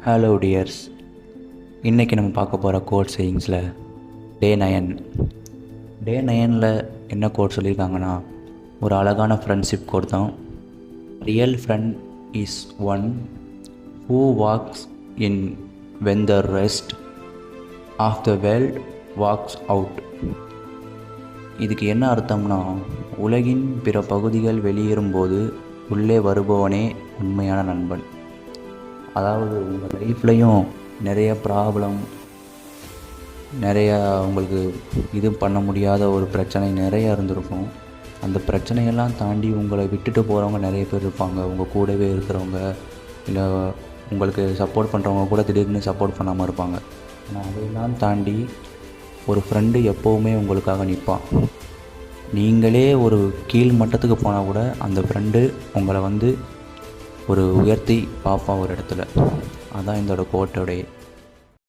Hello tears, இன்றைக்கி நம்ம பார்க்க போகிற கோட் சேயிங்ஸில் டே 9. டே 9ல் என்ன கோட் சொல்லியிருக்காங்கன்னா, ஒரு அழகான ஃப்ரெண்ட்ஷிப் கோட் தான். Real friend is one who walks in when the rest of the world walks out. இதுக்கு என்ன அர்த்தம்னா, உலகின் பிற பகுதிகள் வெளியேறும்போது உள்ளே வருபவனே உண்மையான நண்பன். அதாவது உங்கள் லைஃப்லையும் நிறைய ப்ராப்ளம், நிறையா உங்களுக்கு இது பண்ண முடியாத ஒரு பிரச்சனை நிறையா இருந்திருக்கும். அந்த பிரச்சனையெல்லாம் தாண்டி உங்களை விட்டுட்டு போகிறவங்க நிறைய பேர் இருப்பாங்க. உங்கள் கூடவே இருக்கிறவங்க, இல்லை உங்களுக்கு சப்போர்ட் பண்ணுறவங்க கூட திடீர்னு சப்போர்ட் பண்ணாமல் இருப்பாங்க. ஆனால் அதையெல்லாம் தாண்டி ஒரு ஃப்ரெண்டு எப்போவுமே உங்களுக்காக நிற்பான். நீங்களே ஒரு கீழ் மட்டத்துக்கு போனால் கூட அந்த ஃப்ரெண்டு உங்களை ஒரு உயர்த்தி பார்ப்பான் ஒரு இடத்துல. அதான் இதோட கோட்டோடைய